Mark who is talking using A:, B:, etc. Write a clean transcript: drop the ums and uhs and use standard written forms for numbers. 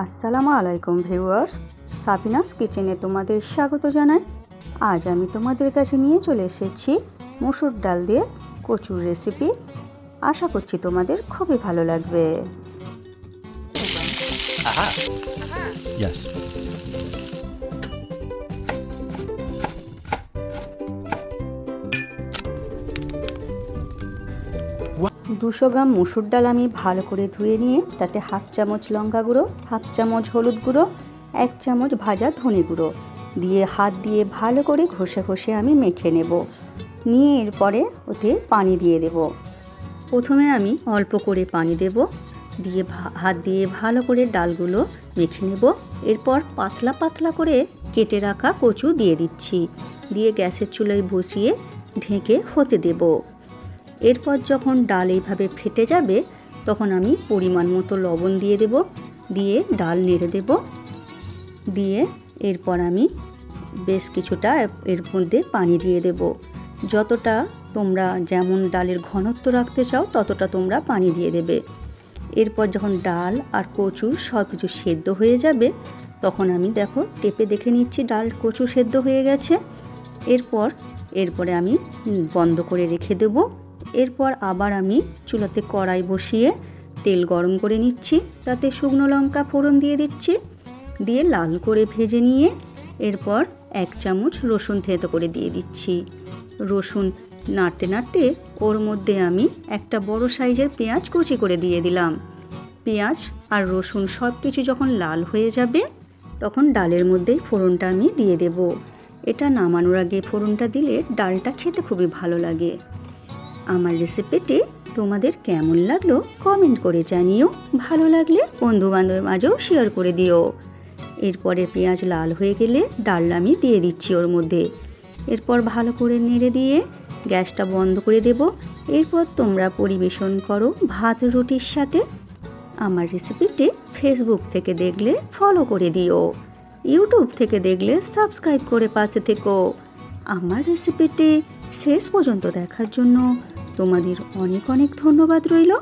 A: আসসালামু আলাইকুম viewers, Sabinus কিচেনে তোমাদের স্বাগত জানাই। আজ আমি তোমাদের কাছে নিয়ে চলে এসেছি মসুর ডাল দিয়ে কচুর রেসিপি। আশা করছি তোমাদের খুবই ভালো লাগবে।
B: Yes.
A: 200 গ্রাম মসুর ডাল আমি ভালো করে ধুয়ে নিয়ে তাতে হাফ চামচ লঙ্কা গুঁড়ো, হাফ চামচ হলুদ গুঁড়ো, 1 চামচ ভাজা ধনে গুঁড়ো দিয়ে হাত দিয়ে ভালো করে ঘষে ঘষে আমি মেখে নেব। নিয়ে এরপরে ওতে পানি দিয়ে দেব। প্রথমে আমি অল্প করে পানি দেব, দিয়ে হাত দিয়ে ভালো করে ডালগুলো মেখে নেব। এরপর পাতলা পাতলা করে কেটে রাখা কচু দিয়ে দিচ্ছি, দিয়ে গ্যাসের চুলায় বসিয়ে ঢেকে হতে দেব। এরপর যখন ডাল এইভাবে ফেটে যাবে তখন আমি পরিমাণ মতো লবণ দিয়ে দেব, দিয়ে ডাল নেড়ে দেব। দিয়ে এরপর আমি বেশ কিছুটা এর মধ্যে পানি দিয়ে দেব। যতটা তোমরা যেমন ডালের ঘনত্ব রাখতে চাও ততটা তোমরা পানি দিয়ে দেবে। এরপর যখন ডাল আর কচু সব কিছু সেদ্ধ হয়ে যাবে তখন আমি টেপে দেখে নিচ্ছি ডাল কচু সেদ্ধ হয়ে গেছে। এরপরে আমি বন্ধ করে রেখে দেব। এরপর আবার আমি চুলাতে কড়াই বসিয়ে তেল গরম করে নিচ্ছি, তাতে শুকনো লঙ্কা ফোড়ন দিয়ে দিচ্ছি, দিয়ে লাল করে ভেজে নিয়ে এরপর 1 চামচ রসুন থেঁতো করে দিয়ে দিচ্ছি। রসুন নাড়তে নাড়তে ওর মধ্যে আমি একটা বড় সাইজের পেঁয়াজ কুচি করে দিয়ে দিলাম। পেঁয়াজ আর রসুন সব কিছু যখন লাল হয়ে যাবে তখন ডালের মধ্যেই ফোড়নটা আমি দিয়ে দেব। এটা নামানোর আগে ফোড়নটা দিলে ডালটা খেতে খুবই ভালো লাগে। আমার রেসিপিটি তোমাদের কেমন লাগলো কমেন্ট করে জানিও, ভালো লাগলে বন্ধু বান্ধবের মাঝেও শেয়ার করে দিও। এরপরে পেঁয়াজ লাল হয়ে গেলে ডাল আমি দিয়ে দিচ্ছি ওর মধ্যে। এরপর ভালো করে নেড়ে দিয়ে গ্যাসটা বন্ধ করে দেব। এরপর তোমরা পরিবেশন করো ভাত রুটির সাথে। আমার রেসিপিটি ফেসবুক থেকে দেখলে ফলো করে দিও, ইউটিউব থেকে দেখলে সাবস্ক্রাইব করে পাশে থেকো। আমার রেসিপিটি শেষ পর্যন্ত দেখার জন্য তোমাদের অনেক অনেক ধন্যবাদ রইল।